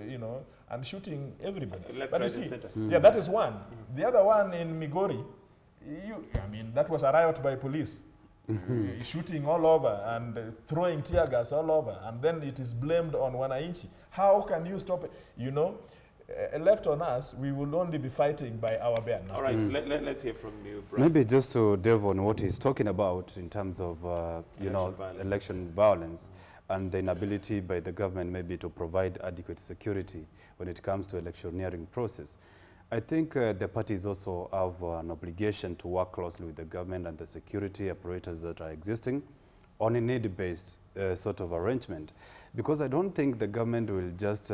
you know, and shooting everybody. Left, but right, you see, and center. yeah, that is one. The other one in Migori, I mean, that was a riot by police. Shooting all over and throwing tear gas all over, and then it is blamed on Wananchi. How can you stop it? You know, left on us, we will only be fighting by our bare knuckles. All right, let's hear from you, Brian. Maybe just to delve on what he's talking about in terms of, you know, election violence and the inability by the government maybe to provide adequate security when it comes to electioneering process. I think the parties also have an obligation to work closely with the government and the security operators that are existing on a need-based sort of arrangement. Because I don't think the government will just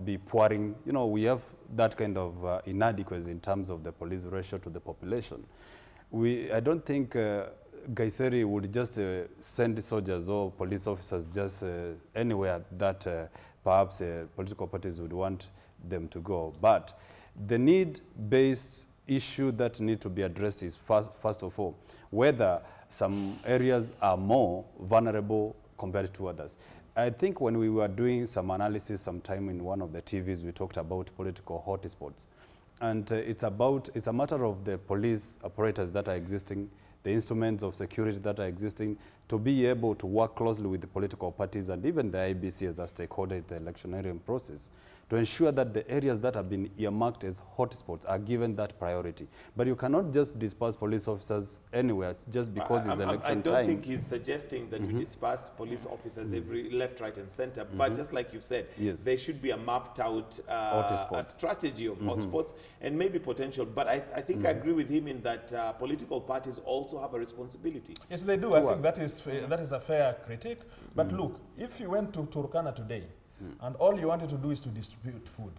be pouring, you know, we have that kind of inadequacy in terms of the police ratio to the population. I don't think Gaiseri would just send soldiers or police officers just anywhere that perhaps political parties would want them to go. But the need-based issue that need to be addressed is first of all, whether some areas are more vulnerable compared to others. I think when we were doing some analysis sometime in one of the TVs, we talked about political hotspots. And it's a matter of the police operators that are existing, the instruments of security that are existing, to be able to work closely with the political parties and even the IBC as a stakeholder in the electioneering process to ensure that the areas that have been earmarked as hotspots are given that priority. But you cannot just disperse police officers anywhere just because it's election time. I don't think he's suggesting that we disperse police officers every left, right, and center. But just like you said, there should be a mapped out a strategy of hotspots and maybe potential. But I think I agree with him in that political parties also have a responsibility. Yes, they do. I think that is a fair critique. But look, if you went to Turkana today, and all you wanted to do is to distribute food,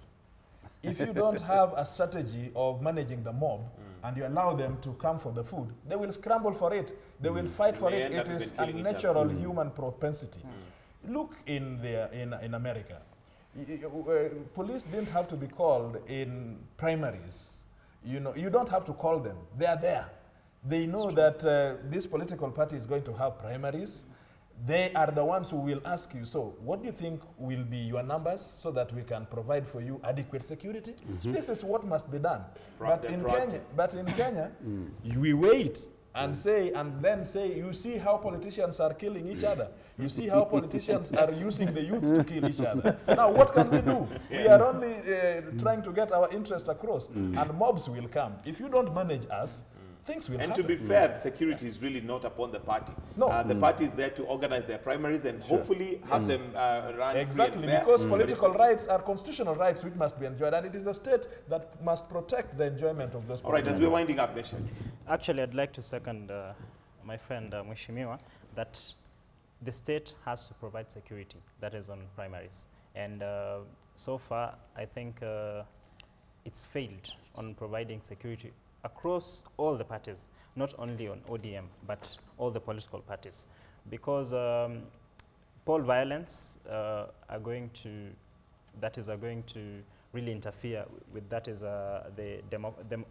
if you don't have a strategy of managing the mob and you allow them to come for the food, they will scramble for it. They will fight for it. It is a natural human propensity. Look in America. Police didn't have to be called in primaries. You know, you don't have to call them. They are there. They know that this political party is going to have primaries. They are the ones who will ask you, so what do you think will be your numbers so that we can provide for you adequate security? This is what must be done. But in Kenya, we wait and then say, you see how politicians are killing each other. You see how politicians are using the youth to kill each other. Now, what can we do? We are only trying to get our interest across, and mobs will come. If you don't manage us, things will happen. And to be fair, security is really not upon the party. No. The party is there to organize their primaries and hopefully have them run exactly, free and fair. Because political rights are constitutional rights which must be enjoyed, and it is the state that must protect the enjoyment of those. All right, as we're winding up, Nation. Actually, I'd like to second my friend Mheshimiwa that the state has to provide security, that is on primaries. And so far, I think it's failed on providing security across all the parties, not only on ODM, but all the political parties. Because poll violence are going to really interfere with the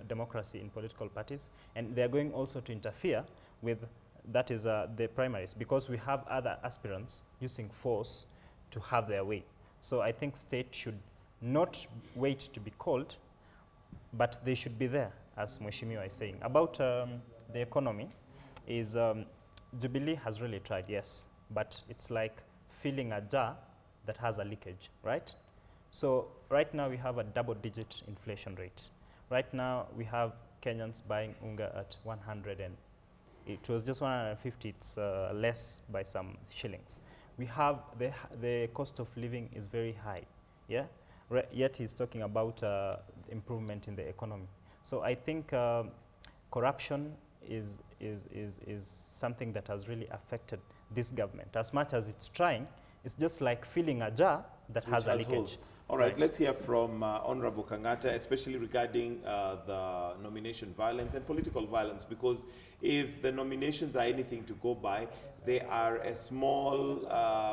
democracy in political parties. And they're going also to interfere with the primaries, because we have other aspirants using force to have their way. So I think state should not wait to be called, but they should be there, as Mheshimiwa is saying. About the economy, is Jubilee has really tried, yes, but it's like filling a jar that has a leakage, right? So right now we have a double-digit inflation rate. Right now we have Kenyans buying unga at 100, and it was just 150, it's less by some shillings. We have the cost of living is very high, yeah? Yet he's talking about improvement in the economy. So I think corruption is something that has really affected this government. As much as it's trying, it's just like filling a jar that has a leakage. Holes. All right, let's hear from Honorable Kangata, especially regarding the nomination violence and political violence, because if the nominations are anything to go by, they are a small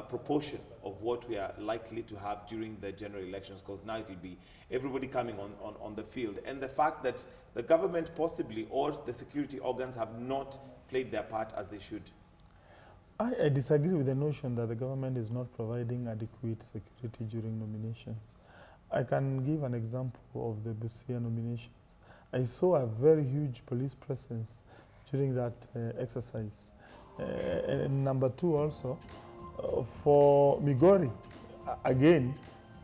proportion of what we are likely to have during the general elections, because now it will be everybody coming on the field. And the fact that the government possibly or the security organs have not played their part as they should. I disagree with the notion that the government is not providing adequate security during nominations. I can give an example of the Busia nominations. I saw a very huge police presence during that exercise. And number two also, for Migori, again,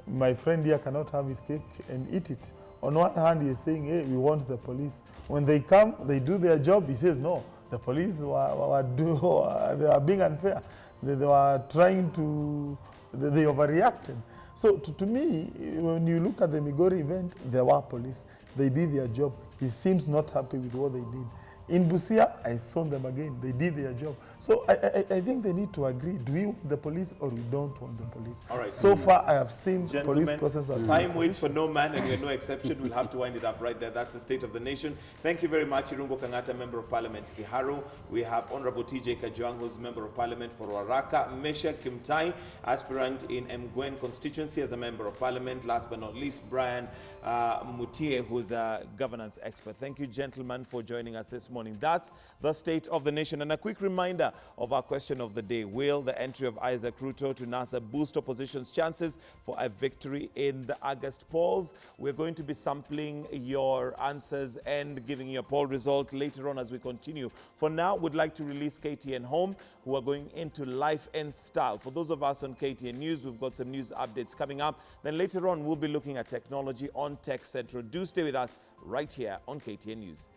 my friend here cannot have his cake and eat it. On one hand, he is saying, hey, we want the police. When they come, they do their job. He says, no, the police they are being unfair. They were trying to, they overreacted. So to me, when you look at the Migori event, there were police. They did their job. He seems not happy with what they did. In Busia, I saw them again. They did their job. So I think they need to agree. Do we want the police or we don't want the police? All right. So far, I have seen police Gentlemen, process. Time waits for no man, and we're no exception. We'll have to wind it up right there. That's the state of the nation. Thank you very much, Irungo Kangata, Member of Parliament, Kiharu. We have Honorable TJ Kajwang, who's Member of Parliament for Waraka. Mesha Kimtai, aspirant in Mgwen constituency as a Member of Parliament. Last but not least, Brian Mutie, who's a governance expert. Thank you, gentlemen, for joining us this morning. That's the state of the nation. And a quick reminder of our question of the day. Will the entry of Isaac Ruto to NASA boost opposition's chances for a victory in the August polls? We're going to be sampling your answers and giving you a poll result later on as we continue. For now, we'd like to release KTN Home, who are going into life and style. For those of us on KTN News, we've got some news updates coming up. Then later on, we'll be looking at technology on Tech Central. Do stay with us right here on KTN News.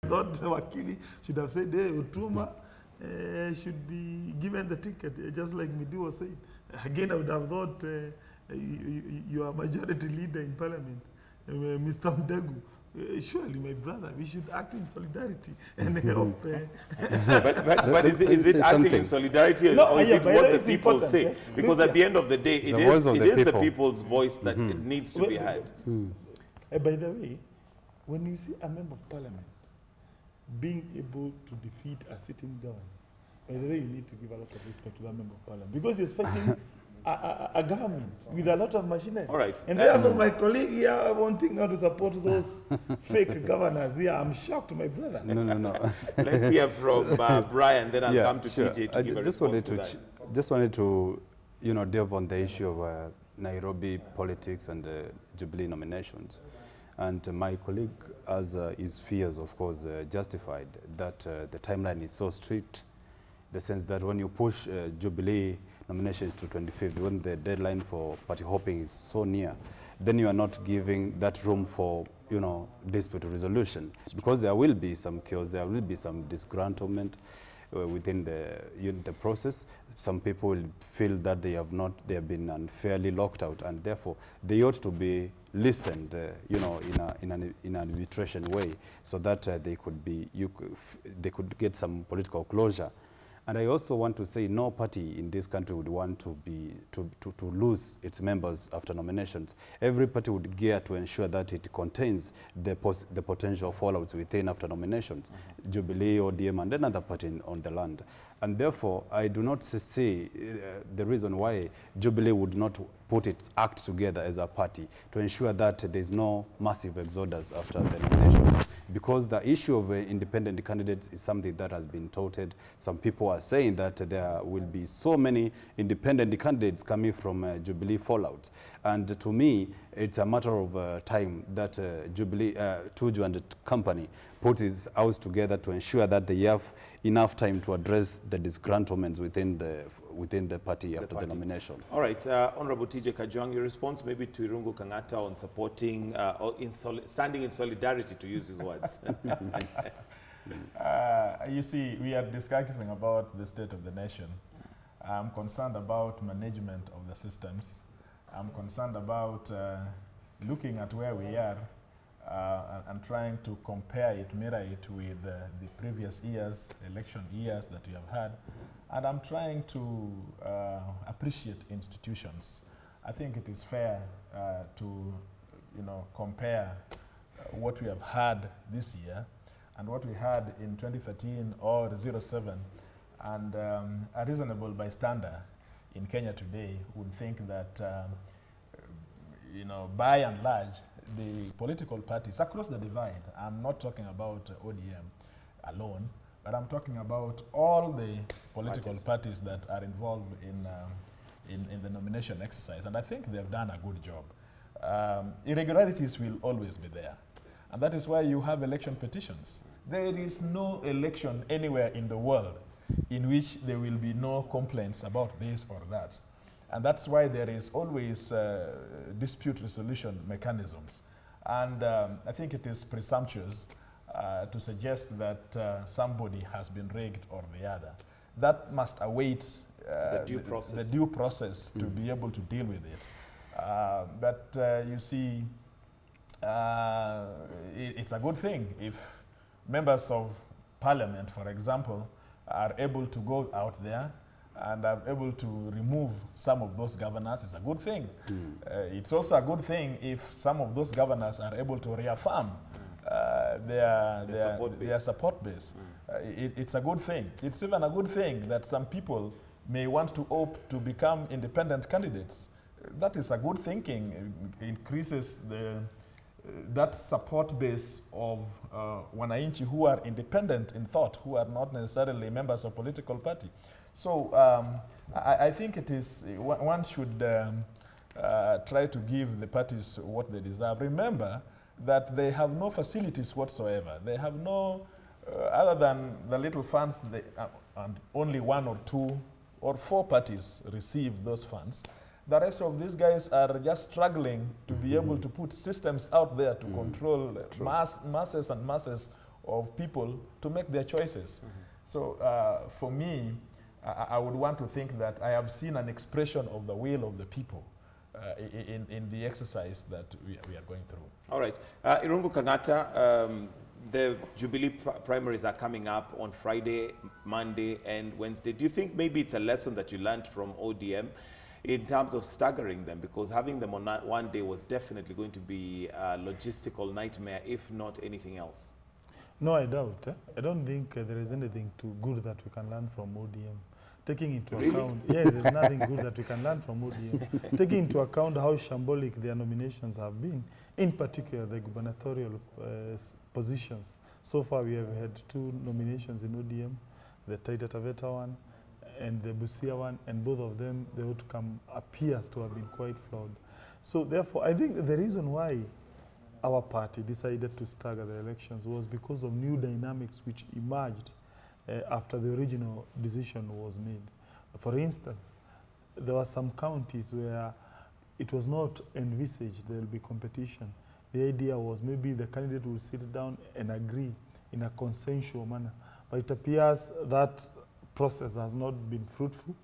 I thought Wakili should have said, hey, Utuma should be given the ticket, just like Midi was saying. Again, I would have thought you are majority leader in parliament, Mr. Mdegu. Surely, my brother, we should act in solidarity and help. But is it acting in solidarity, or is it what the people say? Because at the end of the day, it is the people's voice that it needs to be heard. By the way, when you see a member of parliament being able to defeat a sitting government, by the way, you need to give a lot of respect to that member of parliament, because he's fighting a government with a lot of machinery. All right. And therefore, my colleague here wanting now to support those fake governors here, I'm shocked, my brother. No. Let's hear from Brian, then I'll come to TJ to give a response to that. Just wanted to, delve on the issue of Nairobi politics and Jubilee nominations. And my colleague has his fears, of course, justified that the timeline is so strict, in the sense that when you push Jubilee nominations to 25th, when the deadline for party hopping is so near, then you are not giving that room for, dispute resolution, because there will be some chaos, there will be some disgruntlement within the process. Some people will feel that they have been unfairly locked out, and therefore they ought to be listened, in an arbitration way, so that they could get some political closure. And I also want to say no party in this country would want to lose its members after nominations. Every party would gear to ensure that it contains the potential fallouts within after nominations, Jubilee, ODM, and another party on the land. And therefore, I do not see the reason why Jubilee would not put its act together as a party to ensure that there's no massive exodus after the nominations. Because the issue of independent candidates is something that has been touted. Some people are saying that there will be so many independent candidates coming from Jubilee fallout. And to me, it's a matter of time that Jubilee, Tuju and the company put his house together to ensure that they have enough time to address the disgruntlements within the party after the nomination. All right, Honorable TJ Kajwang, your response maybe to Irungo Kangata on supporting, or standing in solidarity, to use his words. You see, we are discussing about the state of the nation. I'm concerned about management of the systems. I'm concerned about looking at where we are and trying to compare it, mirror it with the previous years, election years that we have had. And I'm trying to appreciate institutions. I think it is fair to, compare what we have had this year and what we had in 2013 or 07, and a reasonable bystander in Kenya today would think that, by and large, the political parties across the divide, I'm not talking about ODM alone, but I'm talking about all the political parties that are involved in the nomination exercise, and I think they've done a good job. Irregularities will always be there, and that is why you have election petitions. There is no election anywhere in the world in which there will be no complaints about this or that. And that's why there is always dispute resolution mechanisms. And I think it is presumptuous to suggest that somebody has been rigged or the other. That must await the due process to be able to deal with it. But you see, it's a good thing if members of parliament, for example, are able to go out there and are able to remove some of those governors. It's a good thing. It's also a good thing if some of those governors are able to reaffirm their support base. It's a good thing. It's even a good thing that some people may want to opt to become independent candidates. That is a good thinking. It increases that support base of wananchi who are independent in thought, who are not necessarily members of political party. So I think it is, one should try to give the parties what they deserve. Remember that they have no facilities whatsoever. They have no, other than the little funds, and only 1 or 2 or 4 parties receive those funds. The rest of these guys are just struggling to be able to put systems out there to control masses and masses of people to make their choices. So for me, I would want to think that I have seen an expression of the will of the people in the exercise that we are going through. All right. Irungu Kangata, the Jubilee primaries are coming up on Friday, Monday, and Wednesday. Do you think maybe it's a lesson that you learned from ODM in terms of staggering them? Because having them on one day was definitely going to be a logistical nightmare, if not anything else. No, I doubt. I don't think there is anything too good that we can learn from ODM. Taking into account, yes, there's nothing good that we can learn from ODM. Taking into account how shambolic their nominations have been, in particular the gubernatorial positions. So far we have had 2 nominations in ODM, the Taita Taveta one and the Busia one, and both of them, the outcome appears to have been quite flawed. So therefore, I think the reason why our party decided to stagger the elections was because of new dynamics which emerged after the original decision was made. For instance, there were some counties where it was not envisaged there will be competition. The idea was maybe the candidate will sit down and agree in a consensual manner. But it appears that process has not been fruitful,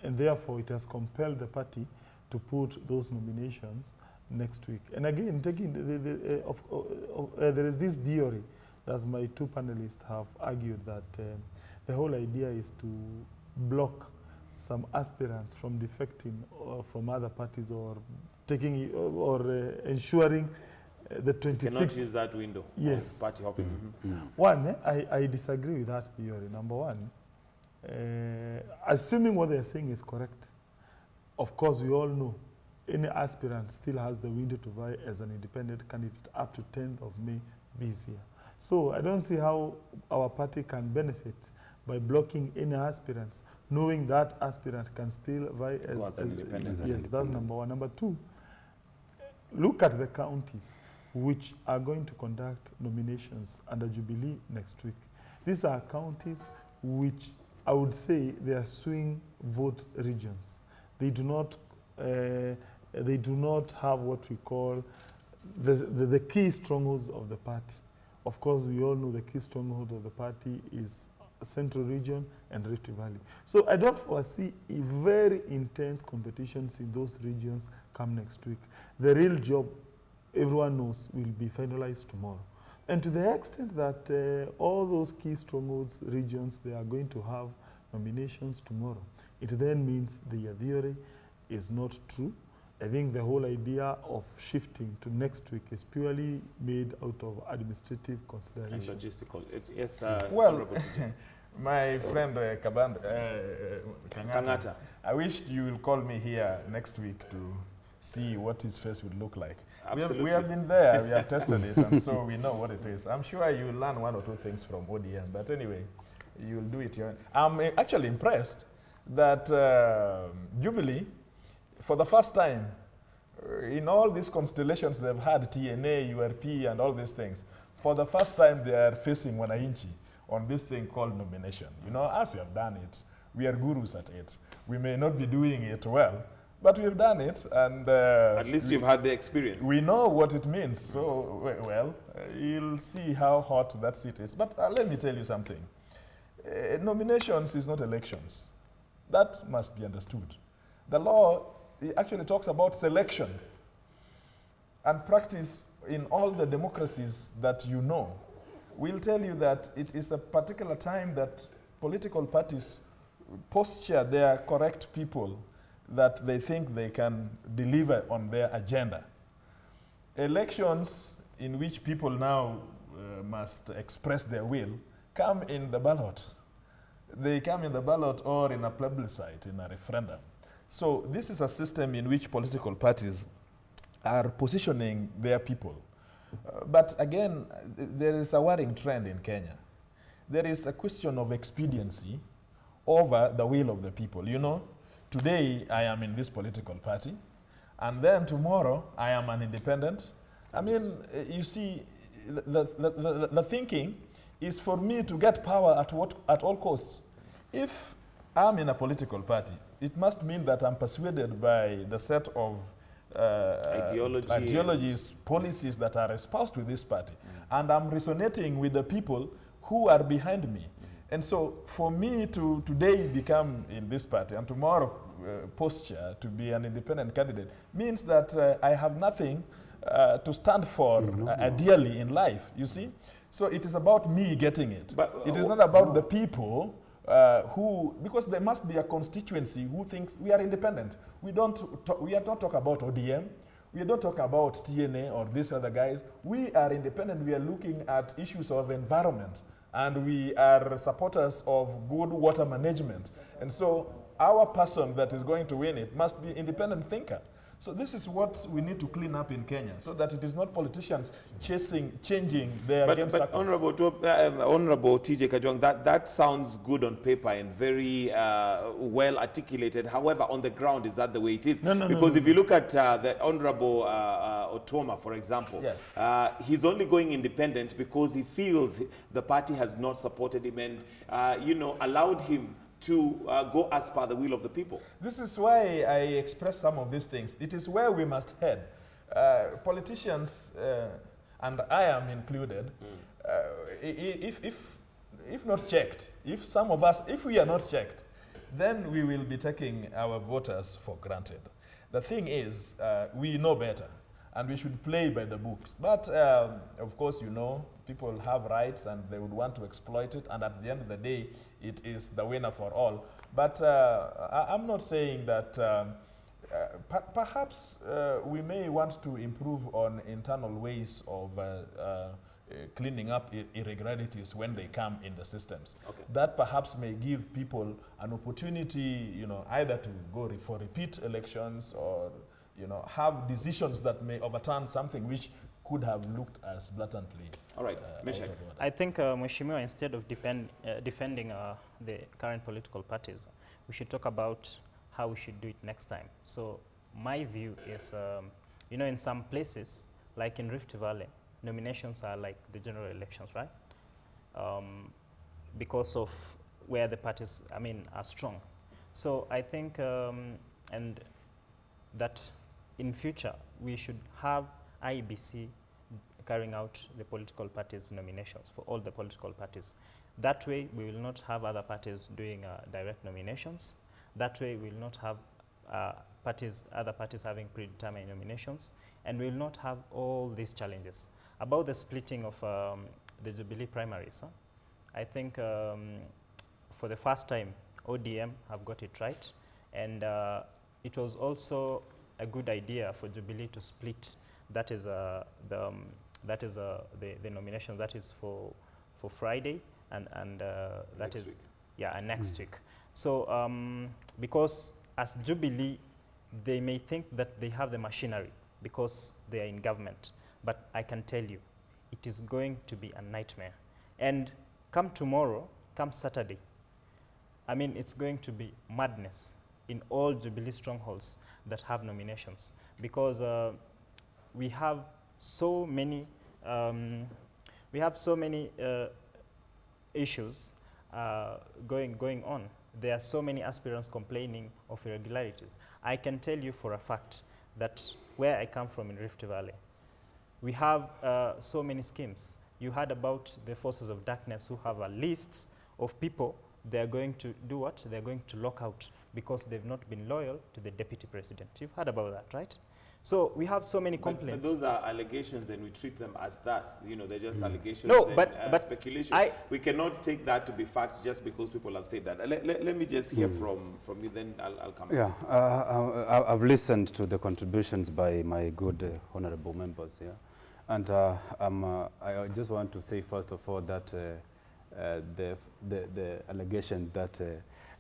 and therefore it has compelled the party to put those nominations next week. And again, taking there is this theory, as my 2 panelists have argued, that the whole idea is to block some aspirants from defecting from other parties or taking or ensuring the 26th. Cannot use that window. Yes. Party hopping. One, I disagree with that theory. Number one, assuming what they're saying is correct, of course we all know any aspirant still has the window to vie as an independent candidate up to 10th of May this year. So I don't see how our party can benefit by blocking any aspirants, knowing that aspirant can still vie as an independent. Yes, that's number one. Number two, look at the counties which are going to conduct nominations under Jubilee next week. These are counties which I would say they are swing vote regions. They do not have what we call the key strongholds of the party. Of course, we all know the key stronghold of the party is Central Region and Rift Valley. So I don't foresee a very intense competitions in those regions come next week. The real job, everyone knows, will be finalized tomorrow. And to the extent that all those key strongholds regions, they are going to have nominations tomorrow, it then means the theory is not true. I think the whole idea of shifting to next week is purely made out of administrative And considerations. logistical. Yes, Well, my friend Kangata, I wish you will call me here next week to see what his face would look like. Absolutely. We have been there, we have tested it, and so we know what it is. I'm sure you'll learn one or two things from ODM, but anyway, you'll do it your. I'm actually impressed that Jubilee, for the first time, in all these constellations they've had, TNA, URP, and all these things, for the first time they are facing Wananchi on this thing called nomination. You know, as we have done it, we are gurus at it. We may not be doing it well, but we've done it, and at least you've had the experience. We know what it means. So, well, you'll see how hot that seat is. But let me tell you something. Nominations is not elections. That must be understood. The law actually talks about selection, and practice in all the democracies that you know will tell you that it is a particular time that political parties posture their correct people that they think they can deliver on their agenda. Elections in which people now must express their will come in the ballot. They come in the ballot or in a plebiscite, in a referendum. So this is a system in which political parties are positioning their people. But again, there is a worrying trend in Kenya. There is a question of expediency over the will of the people. You know, today I am in this political party, and then tomorrow I am an independent. I mean, you see, the thinking is for me to get power at all costs. If I'm in a political party, it must mean that I'm persuaded by the set of ideologies, policies that are espoused with this party. And I'm resonating with the people who are behind me. And so for me to today become in this party and tomorrow posture to be an independent candidate means that I have nothing to stand for ideally in life, you see? So it is about me getting it. But, it is not about the people because there must be a constituency who thinks we are independent. We are not talking about ODM. We don't talk about TNA or these other guys. We are independent. We are looking at issues of environment, and we are supporters of good water management. And so our person that is going to win it must be independent thinker. So this is what we need to clean up in Kenya, so that it is not politicians changing their game circles. Honorable TJ Kajwang, that sounds good on paper and very well articulated. However, on the ground, is that the way it is? Because if you look at the Honorable Otoma, for example, yes. He's only going independent because he feels the party has not supported him and, you know, allowed him to go as per the will of the people. This is why I express some of these things. It is where we must head. Politicians, and I am included, if not checked, if some of us, if we are not checked, then we will be taking our voters for granted. The thing is, we know better, and we should play by the books. But of course, you know, people have rights and they would want to exploit it, and at the end of the day, it is the winner for all. But I'm not saying that perhaps we may want to improve on internal ways of cleaning up irregularities when they come in the systems. Okay. That perhaps may give people an opportunity, you know, either to go for repeat elections or, you know, have decisions that may overturn something which could have looked as blatantly. All right, I think, Mheshimiwa, instead of defending the current political parties, we should talk about how we should do it next time. So my view is, you know, in some places, like in Rift Valley, nominations are like the general elections, right? Because of where the parties, I mean, are strong. So I think, and that in future, we should have IEBC carrying out the political parties' nominations for all the political parties. That way, we will not have other parties doing direct nominations. That way, we will not have other parties having predetermined nominations, and we will not have all these challenges. About the splitting of the Jubilee primaries, I think for the first time, ODM have got it right, and it was also a good idea for Jubilee to split. That is the nomination that is for Friday, and that is and next week. So because as Jubilee, they may think that they have the machinery because they are in government, but I can tell you, it is going to be a nightmare. And come tomorrow, come Saturday, I mean, it's going to be madness in all Jubilee strongholds that have nominations, because we have so many issues going on. There are so many aspirants complaining of irregularities. I can tell you for a fact that where I come from in Rift Valley, we have so many schemes. You heard about the forces of darkness who have a list of people they are going to do what? They are going to lock out because they've not been loyal to the deputy president. You've heard about that, right? So we have so many complaints. But those are allegations, and we treat them as thus. You know, they're just allegations but speculation. We cannot take that to be fact just because people have said that. Let me just hear from you, then I'll come back. Yeah, I've listened to the contributions by my good honorable members here. And I just want to say, first of all, that the allegation that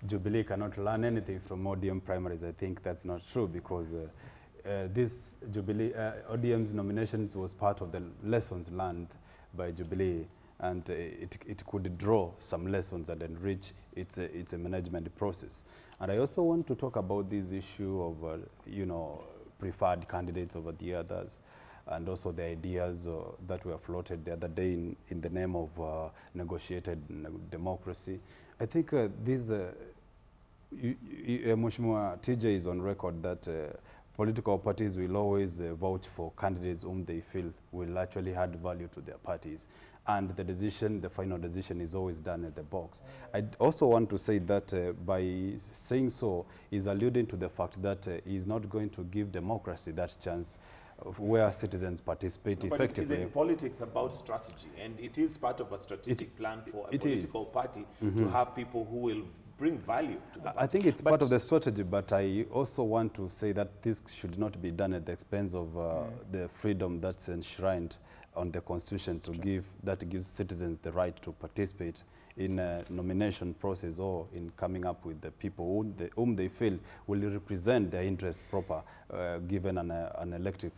Jubilee cannot learn anything from ODM primaries, I think that's not true, because this Jubilee, ODM's nominations was part of the lessons learned by Jubilee, and it could draw some lessons and enrich its a management process. And I also want to talk about this issue of, you know, preferred candidates over the others, and also the ideas that were floated the other day in the name of negotiated democracy. I think Mheshimiwa TJ is on record that political parties will always vouch for candidates whom they feel will actually add value to their parties. And the decision, the final decision, is always done at the box. I also want to say that by saying so, is alluding to the fact that he's not going to give democracy that chance where citizens participate effectively. But it is in politics about strategy, and it is part of a strategic plan for a political party to have people who will bring value to the party. I think it's part of the strategy, but I also want to say that this should not be done at the expense of the freedom that's enshrined on the Constitution to give, that gives citizens the right to participate in a nomination process or in coming up with the people whom they feel will represent their interests proper, given an elective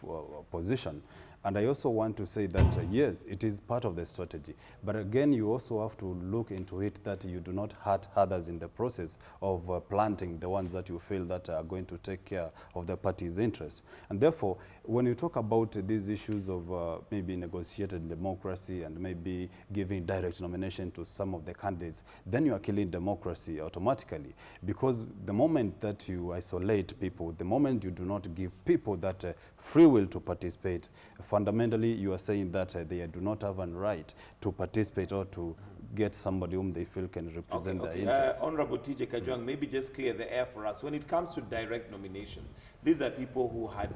position. And I also want to say that, yes, it is part of the strategy. But again, you also have to look into it that you do not hurt others in the process of planting the ones that you feel that are going to take care of the party's interests. And therefore, when you talk about these issues of maybe negotiated democracy and maybe giving direct nomination to some of the candidates, then you are killing democracy automatically. Because the moment that you isolate people, the moment you do not give people that free will to participate, fundamentally you are saying that they do not have a right to participate or to get somebody whom they feel can represent their interests. Honorable TJ Kajwang, maybe just clear the air for us. When it comes to direct nominations, these are people who had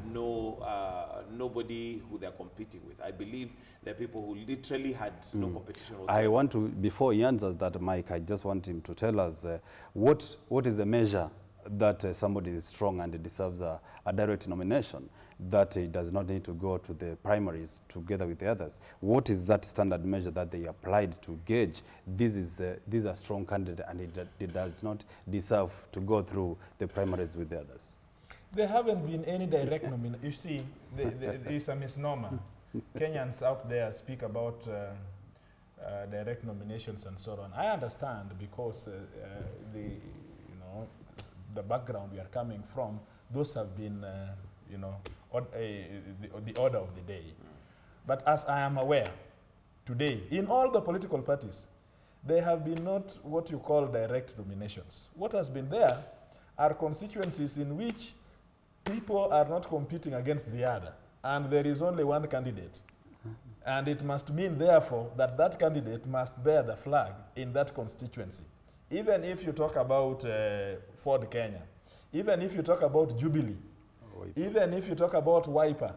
nobody who they're competing with. I believe they're people who literally had no competition whatsoever. I want to, before he answers that, Mike, I just want him to tell us what is the measure that somebody is strong and deserves a direct nomination, that he does not need to go to the primaries together with the others. What is that standard measure that they applied to gauge this is a strong candidate and it does not deserve to go through the primaries with the others? There haven't been any direct nomination. You see, it's a misnomer. Kenyans out there speak about direct nominations and so on. I understand, because the background we are coming from, those have been, the order of the day. But as I am aware, today, in all the political parties, there have been not what you call direct nominations. What has been there are constituencies in which people are not competing against the other, and there is only one candidate. And it must mean, therefore, that that candidate must bear the flag in that constituency. Even if you talk about Ford Kenya, even if you talk about Jubilee, even if you talk about Wiper,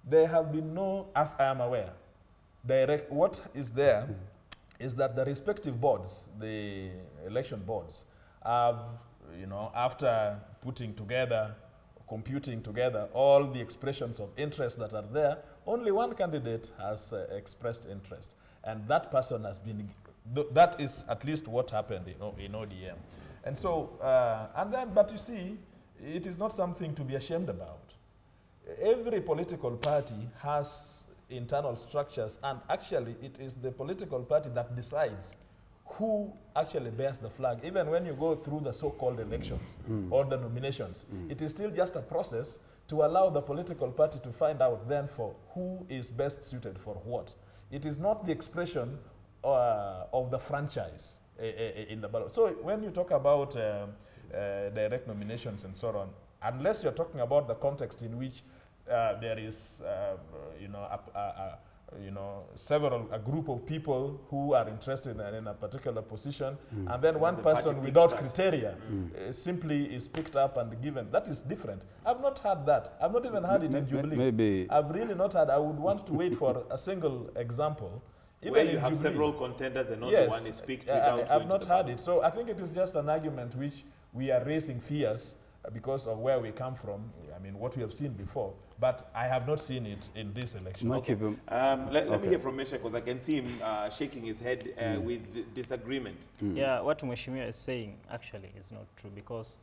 there have been no, as I am aware, direct. What is there is that the respective boards, the election boards, have, after putting together computing together all the expressions of interest that are there, only one candidate has expressed interest. And that person has been, that is at least what happened in ODM. And so, but you see, it is not something to be ashamed about. Every political party has internal structures, and actually it is the political party that decides who actually bears the flag. Even when you go through the so-called elections or the nominations, it is still just a process to allow the political party to find out then for who is best suited for what. It is not the expression of the franchise in the ballot. So when you talk about direct nominations and so on, unless you're talking about the context in which there is, a group of people who are interested in a particular position, and then one person without criteria simply is picked up and given. That is different. I've not had that. I've not even had it in Jubilee. Maybe I've really not had. I would want to wait for a single example. Even where you have Jubilee, several contenders and only one is picked without I've not had it. So I think it is just an argument which we are raising fears because of where we come from. I mean, what we have seen before. But I have not seen it in this election. Okay. Let me hear from Mesha, because I can see him shaking his head with disagreement. Yeah, what Mheshimiwa is saying actually is not true, because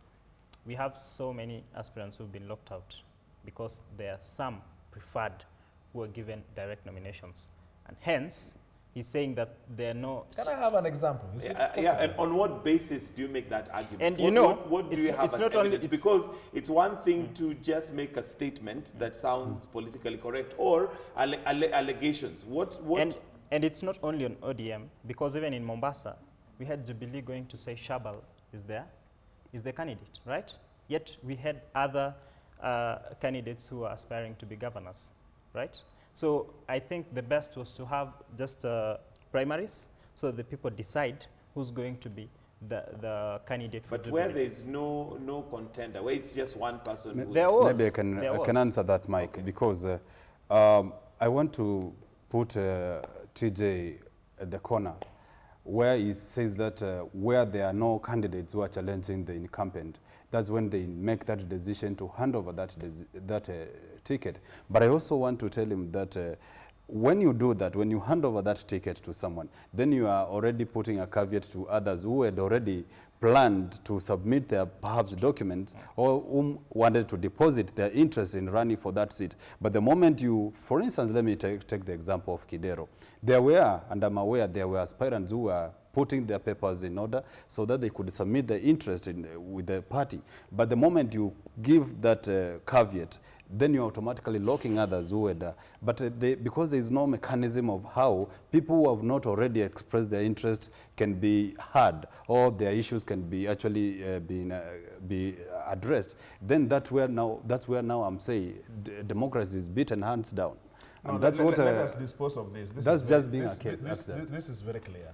we have so many aspirants who've been locked out because there are some preferred who are given direct nominations. And hence, he's saying that there are no... Can I have an example? And on what basis do you make that argument? And what do you have as evidence? Because it's one thing to just make a statement that sounds politically correct, or allegations. And it's not only on ODM, because even in Mombasa, we had Jubilee going to say Shabal is the candidate, right? Yet we had other candidates who are aspiring to be governors, right? So I think the best was to have just primaries, so the people decide who's going to be the candidate for But where there is no contender, where it's just one person. Maybe I can answer that, Mike, because I want to put TJ at the corner, where he says that where there are no candidates who are challenging the incumbent, that's when they make that decision to hand over that ticket. But I also want to tell him that when you do that, when you hand over that ticket to someone, then you are already putting a caveat to others who had already planned to submit their perhaps documents, or whom wanted to deposit their interest in running for that seat. But the moment you, for instance, let me take the example of Kidero. There were, and I'm aware, there were aspirants who were putting their papers in order so that they could submit their interest with the party. But the moment you give that caveat, then you're automatically locking others who had, because there is no mechanism of how people who have not already expressed their interest can be heard, or their issues can be actually be addressed, then that's where now I'm saying democracy is beaten hands down. No, and that's let us dispose of this. That's just being a case. This is very clear.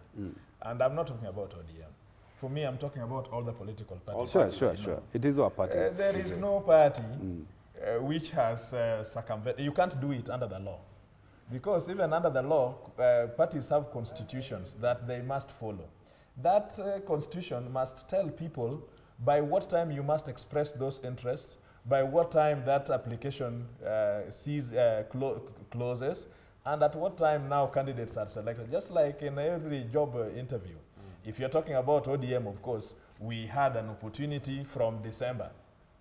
And I'm not talking about ODM. For me, I'm talking about all the political parties. Sure. It is our party. There is no party which has circumvented. You can't do it under the law. Because even under the law, parties have constitutions that they must follow. That constitution must tell people by what time you must express those interests, by what time that application closes, and at what time now candidates are selected. Just like in every job interview. If you're talking about ODM, of course, we had an opportunity from December.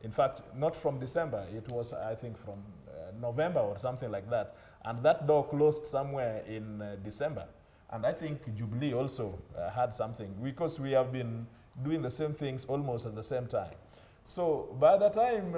In fact, not from December, it was, I think, from November or something like that. And that door closed somewhere in December. And I think Jubilee also had something, because we have been doing the same things almost at the same time. So by the time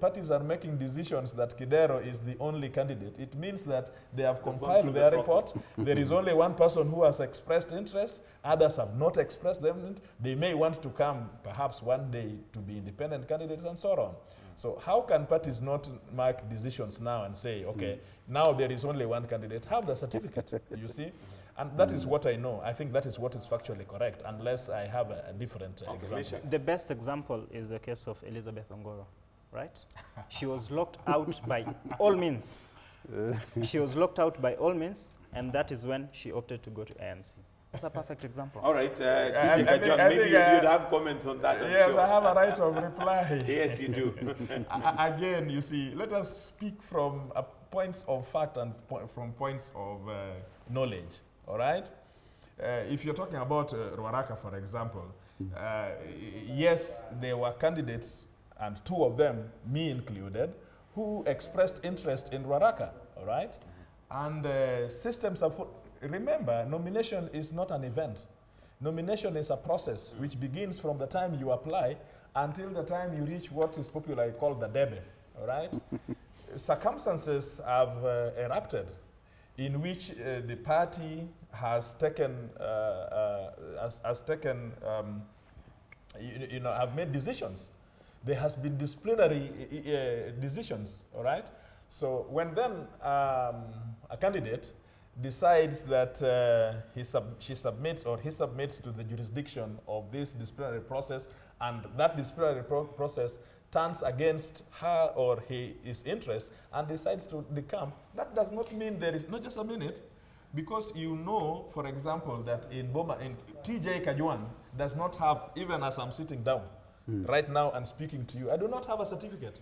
parties are making decisions that Kidero is the only candidate, it means that they have compiled their report. There is only one person who has expressed interest. Others have not expressed them. They may want to come perhaps one day to be independent candidates and so on. So how can parties not make decisions now and say, okay, now there is only one candidate, have the certificate, you see? And that is what I know. I think that is what is factually correct, unless I have a different example. The best example is the case of Elizabeth Ongoro, right? She was locked out by all means. She was locked out by all means, and that is when she opted to go to ANC. That's a perfect example. All right, TJ Kajwang, maybe you'd have comments on that, I'm yes, sure. I have a right of reply. Yes, you do. Again, you see, let us speak from points of fact and from points of knowledge, all right? If you're talking about Ruaraka, for example, yes, there were candidates, and two of them, me included, who expressed interest in Ruaraka, all right? And systems of, remember, nomination is not an event. Nomination is a process which begins from the time you apply until the time you reach what is popularly called the debe, all right? Circumstances have erupted in which the party has taken, have made decisions. There has been disciplinary decisions, all right? So when then a candidate decides that she submits or he submits to the jurisdiction of this disciplinary process, and that disciplinary process turns against her or his interest and decides to decamp, that does not mean there is, not just a minute, because you know, for example, that in TJ Kajwang does not have, even as I'm sitting down right now and speaking to you, I do not have a certificate.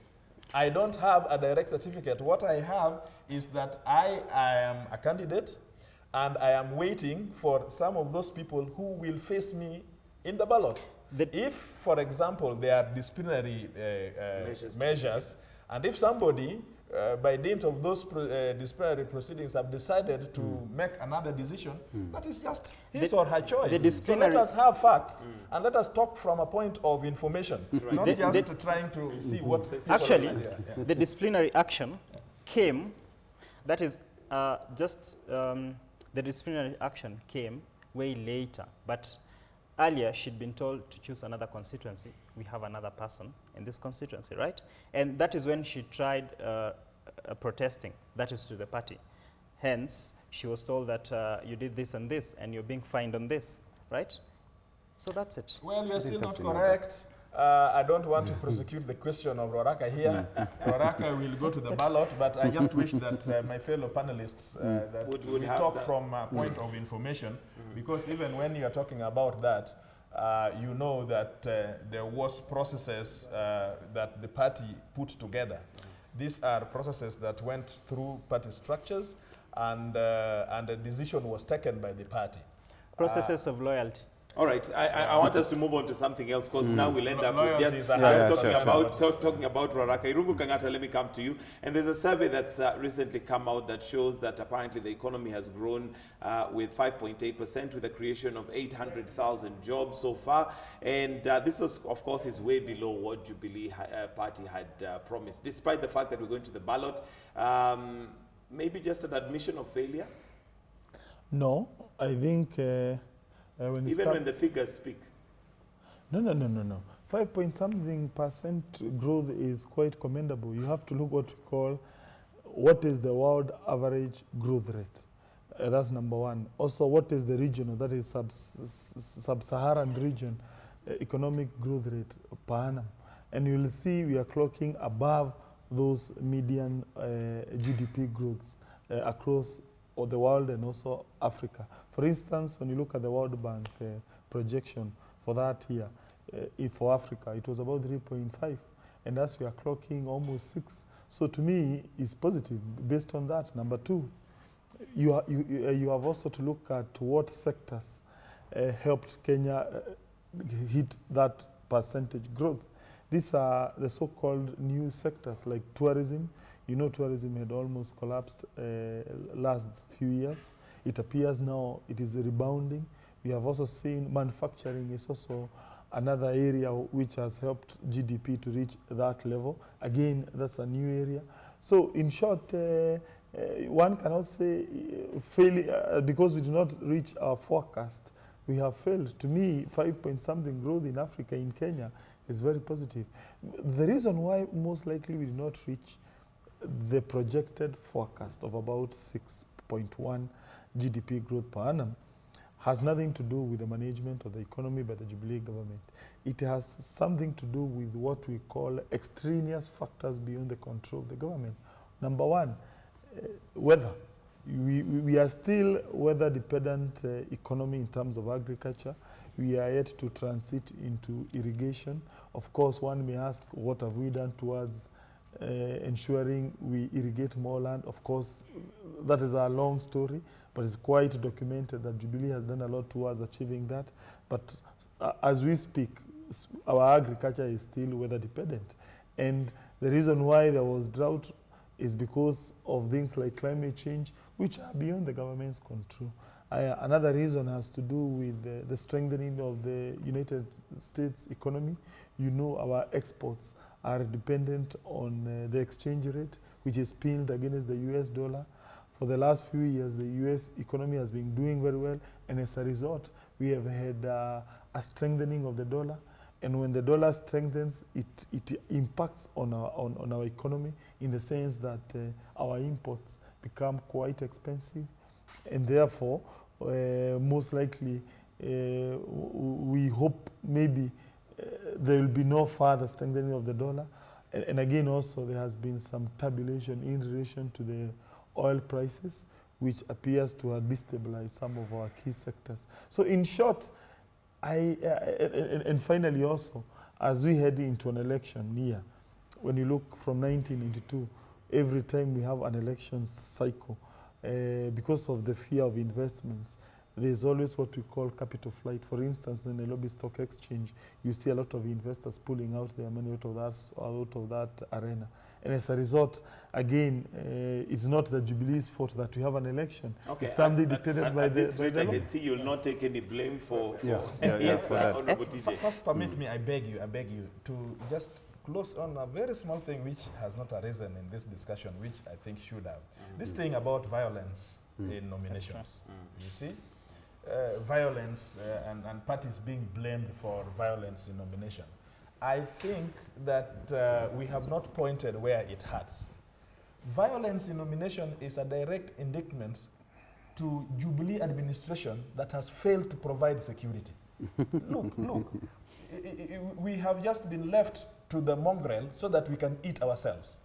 I don't have a direct certificate. What I have is that I am a candidate and I am waiting for some of those people who will face me in the ballot. If, for example, there are disciplinary measures, and if somebody, by dint of those disciplinary proceedings, have decided to make another decision, that is just his or her choice. So let us have facts, and let us talk from a point of information, not just trying to see what... Actually, the disciplinary action came, that is the disciplinary action came way later, but earlier she'd been told to choose another constituency. We have another person in this constituency, right? And that is when she tried protesting, that is to the party. Hence, she was told that you did this and this, and you're being fined on this, right? So that's it. Well, you're still not correct. I don't want to prosecute the question of Ruaraka here. Ruaraka will go to the ballot, but I just wish that my fellow panelists that would talk from a point of information, because even when you are talking about that, you know that there was processes that the party put together. These are processes that went through party structures, and a decision was taken by the party. Processes of loyalty. All right, I want us to move on to something else, because now we'll end up with just talking about Ruaraka. Irungu Kangata, let me come to you. And there's a survey that's recently come out that shows that apparently the economy has grown with 5.8%, with the creation of 800,000 jobs so far. And this, was, of course, is way below what Jubilee Party had promised, despite the fact that we're going to the ballot. Maybe just an admission of failure? No, I think... even when the figures speak. No. 5-point-something% growth is quite commendable. You have to look what we call, what is the world average growth rate? That's number one. Also, what is the regional, that is sub-Saharan region, economic growth rate per annum? And you'll see we are clocking above those median GDP growths across the world and also Africa. For instance, when you look at the World Bank projection for that year, for Africa, it was about 3.5, and as we are clocking almost 6. So to me, it's positive based on that. Number two, you have also to look at what sectors helped Kenya hit that percentage growth. These are the so-called new sectors like tourism. You know, tourism had almost collapsed last few years. It appears now it is rebounding. We have also seen manufacturing is also another area which has helped GDP to reach that level. Again, that's a new area. So in short, one cannot say because we do not reach our forecast, we have failed. To me, 5-point-something growth in Africa, in Kenya, is very positive. The reason why most likely we do not reach the projected forecast of about 6.1 GDP growth per annum has nothing to do with the management of the economy by the Jubilee government. It has something to do with what we call extraneous factors beyond the control of the government. Number one, weather. we are still weather-dependent economy in terms of agriculture. We are yet to transit into irrigation. Of course, one may ask, what have we done towards ensuring we irrigate more land? Of course, that is a long story, but it's quite documented that Jubilee has done a lot towards achieving that. But as we speak, our agriculture is still weather-dependent. And the reason why there was drought is because of things like climate change, which are beyond the government's control. Another reason has to do with the strengthening of the United States economy. You know, our exports are dependent on the exchange rate, which is pinned against the US dollar. For the last few years, the US economy has been doing very well, and as a result, we have had a strengthening of the dollar. And when the dollar strengthens, it impacts on our economy in the sense that our imports become quite expensive. And therefore, most likely, we hope maybe there will be no further strengthening of the dollar. And again, also, there has been some turbulence in relation to the oil prices, which appears to have destabilized some of our key sectors. So in short, and finally also, as we head into an election year, when you look from 1992, every time we have an election cycle, because of the fear of investments, there's always what we call capital flight. For instance, the Nairobi Stock Exchange, you see a lot of investors pulling out their money out of that arena. And as a result, again, it's not the Jubilee's fault that we have an election. Okay. It's something dictated by the law. I can see you'll not take any blame for yes, for that. First, permit me, I beg you, to just close on a very small thing which has not arisen in this discussion, which I think should have. This thing about violence in nominations, you see? Violence and parties being blamed for violence in nomination. I think that we have not pointed where it hurts. Violence in nomination is a direct indictment to Jubilee administration that has failed to provide security. Look, we have just been left to the mongrel so that we can eat ourselves.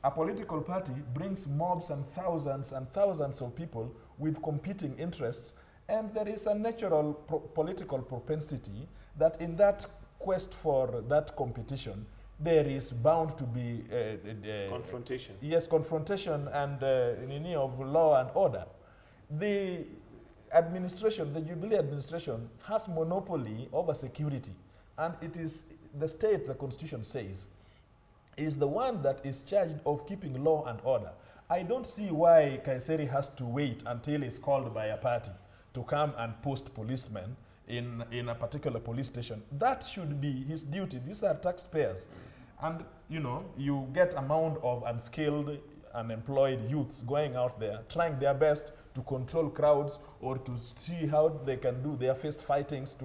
A political party brings mobs and thousands of people with competing interests, and there is a natural political propensity that in that quest for that competition, there is bound to be confrontation. Yes, confrontation and of law and order. The administration, the Jubilee administration, has monopoly over security, and it is the state, the Constitution says, is the one that is charged of keeping law and order. I don't see why Kaiseri has to wait until he's called by a party to come and post policemen in a particular police station. That should be his duty. These are taxpayers. And, you get a mound of unskilled, unemployed youths going out there, trying their best to control crowds or to see how they can do their fist fightings.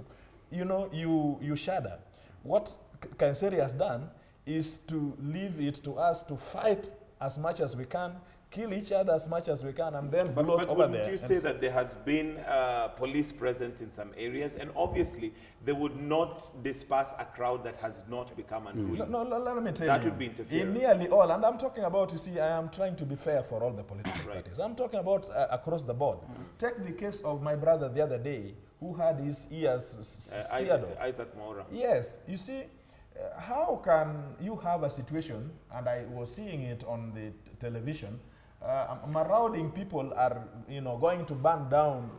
You shudder. What Kaiseri has done is to leave it to us to fight as much as we can, kill each other as much as we can, and then bloat over there. But would you say that there has been police presence in some areas, and obviously they would not disperse a crowd that has not become unruly? No, let me tell you. That would be interference. In nearly all, and I'm talking about, you see, I am trying to be fair for all the political parties. I'm talking about across the board. Take the case of my brother the other day, who had his ears seared off. Isaac Maura. Yes, you see, how can you have a situation, and I was seeing it on the television, marauding people are, going to burn down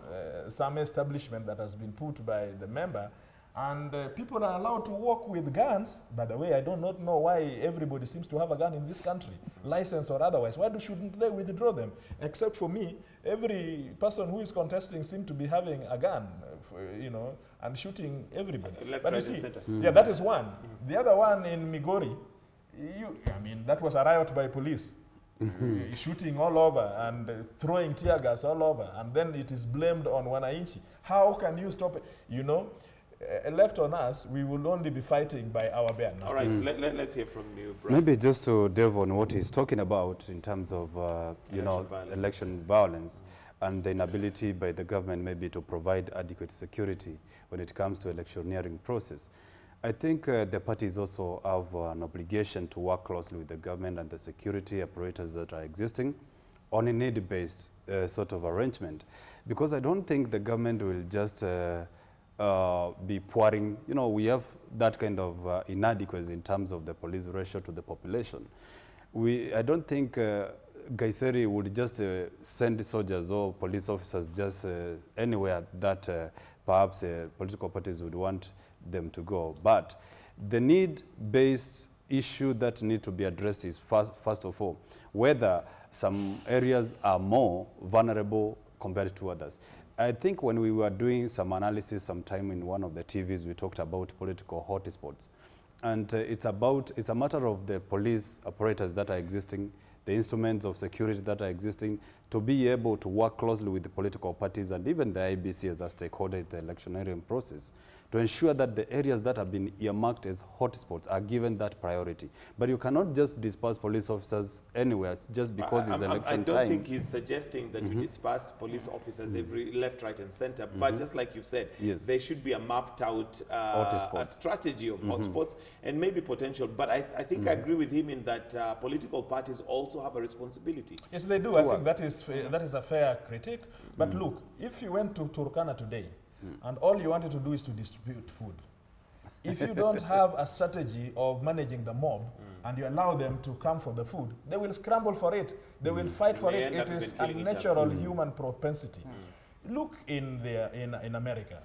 some establishment that has been put by the member, and people are allowed to walk with guns. By the way, I do not know why everybody seems to have a gun in this country, licensed or otherwise. Why shouldn't they withdraw them? Except for me, every person who is contesting seems to be having a gun, and shooting everybody. But you see, yeah, that is one. The other one in Migori, that was a riot by police. Shooting all over and throwing tear gas all over, and then it is blamed on Wananchi. How can you stop it? Left on us, we will only be fighting by our bare now. All right, let's hear from you, Brian. Maybe just to delve on what he's talking about in terms of election violence and the inability by the government maybe to provide adequate security when it comes to electioneering process. I think the parties also have an obligation to work closely with the government and the security apparatus that are existing on a need-based sort of arrangement, because I don't think the government will just be pouring, you know, we have that kind of inadequacy in terms of the police ratio to the population. I don't think Gaiseri would just send soldiers or police officers just anywhere that perhaps political parties would want them to go. But the need-based issue that need to be addressed is first of all, whether some areas are more vulnerable compared to others. I think when we were doing some analysis sometime in one of the TVs, we talked about political hotspots. And it's a matter of the police operators that are existing, the instruments of security that are existing, to be able to work closely with the political parties and even the IBC as a stakeholder in the electioneering process, to ensure that the areas that have been earmarked as hotspots are given that priority. But you cannot just disperse police officers anywhere just because it's election time. I don't think he's suggesting that we disperse police officers every left, right, and center. But just like you said, there should be a mapped out a strategy of hotspots and maybe potential. But I think I agree with him in that political parties also have a responsibility. Yes, they do. I think that is a fair critique. But look, if you went to Turkana today, and all you wanted to do is to distribute food, if you don't have a strategy of managing the mob and you allow them to come for the food, they will scramble for it. They will fight for it. It is a natural human propensity. Look in America.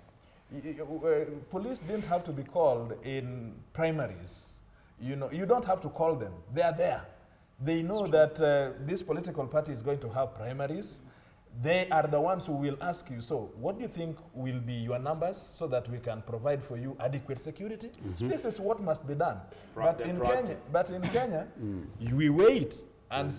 Police didn't have to be called in primaries. You know, you don't have to call them. They are there. They know that this political party is going to have primaries. They are the ones who will ask you, so what do you think will be your numbers so that we can provide for you adequate security? This is what must be done. But in Kenya, we wait and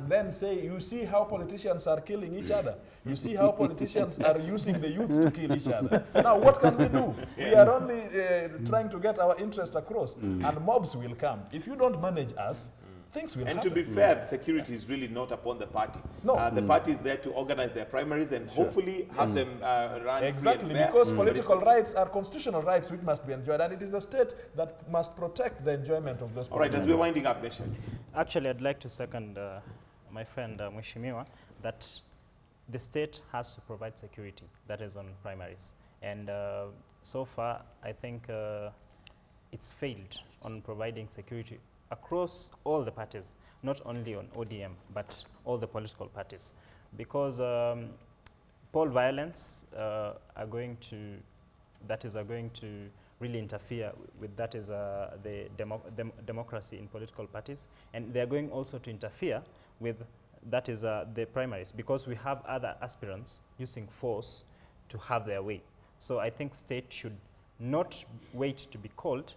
then say, you see how politicians are killing each other. You see how politicians are using the youth to kill each other. Now, what can we do? We are only trying to get our interest across, and mobs will come. If you don't manage us, things will happen. And to be fair, security is really not upon the party. No. The party is there to organize their primaries and hopefully have them run exactly, free and fair. Because political rights are constitutional rights which must be enjoyed, and it is the state that must protect the enjoyment of those. All right, as we're winding up, Nation. Actually, I'd like to second my friend Mheshimiwa that the state has to provide security, that is on primaries. And so far, I think it's failed on providing security across all the parties, not only on ODM, but all the political parties. Because poll violence are going to really interfere with the democracy in political parties. And they're going also to interfere with the primaries, because we have other aspirants using force to have their way. So I think state should not wait to be called,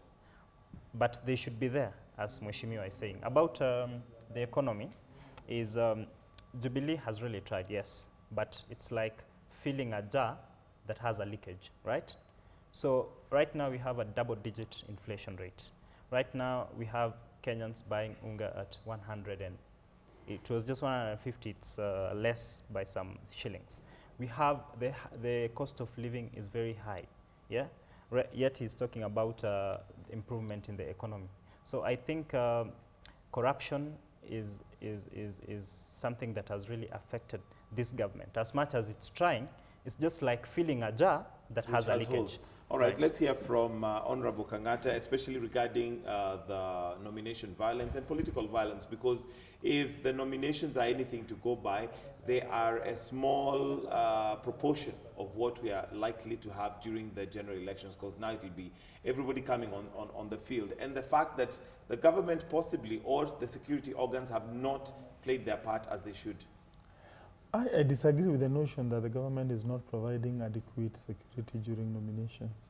but they should be there, as Mheshimiwa is saying. About the economy, is Jubilee has really tried, yes, but it's like filling a jar that has a leakage, right? So right now we have a double-digit inflation rate. Right now we have Kenyans buying unga at 100, and it was just 150, it's less by some shillings. We have the cost of living is very high, yeah? Yet he's talking about improvement in the economy. So I think corruption is something that has really affected this government. As much as it's trying, it's just like filling a jar that has a leakage. Holes. All right, let's hear from Honorable Kangata, especially regarding the nomination violence and political violence, because if the nominations are anything to go by, they are a small proportion of what we are likely to have during the general elections, because now it will be everybody coming on the field. And the fact that the government possibly or the security organs have not played their part as they should. I disagree with the notion that the government is not providing adequate security during nominations.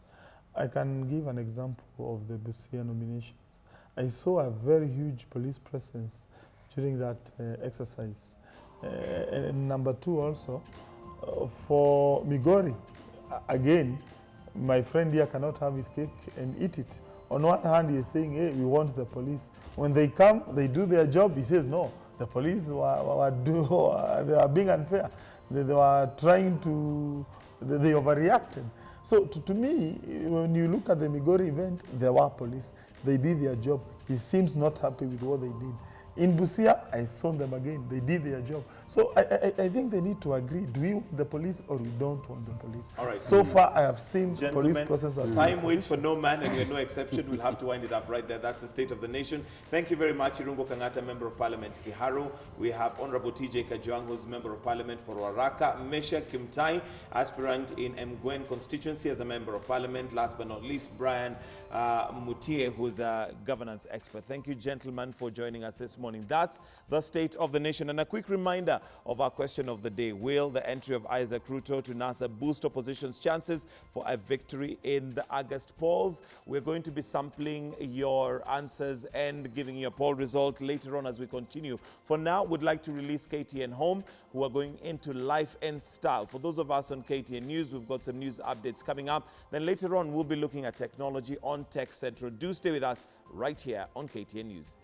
I can give an example of the Busia nominations. I saw a very huge police presence during that exercise. And number two also, for Migori, again, my friend here cannot have his cake and eat it. On one hand, he is saying, hey, we want the police. When they come, they do their job. He says, no. The police they are being unfair. They were trying to, they overreacted. So to me, when you look at the Migori event, there were police. They did their job. He seems not happy with what they did. In Busia, I saw them again. They did their job. So I think they need to agree. Do we want the police or we don't want the police? All right. So far, I have seen Gentlemen, police process. time waits for no man, and we're no exception. We'll have to wind it up right there. That's the state of the nation. Thank you very much, Irungo Kangata, Member of Parliament, Kiharu. We have Honorable TJ Kajwang, who's Member of Parliament for Waraka. Mesha Kimtai, aspirant in Mgwen constituency as a Member of Parliament. Last but not least, Brian Mutie, who's a governance expert. Thank you, gentlemen, for joining us this morning. That's the state of the nation. And a quick reminder of our question of the day. Will the entry of Isaac Ruto to NASA boost opposition's chances for a victory in the August polls? We're going to be sampling your answers and giving you a poll result later on as we continue. For now, we'd like to release KTN Home, who are going into life and style. For those of us on KTN News, we've got some news updates coming up. Then later on, we'll be looking at technology on Tech Central. Do stay with us right here on KTN News.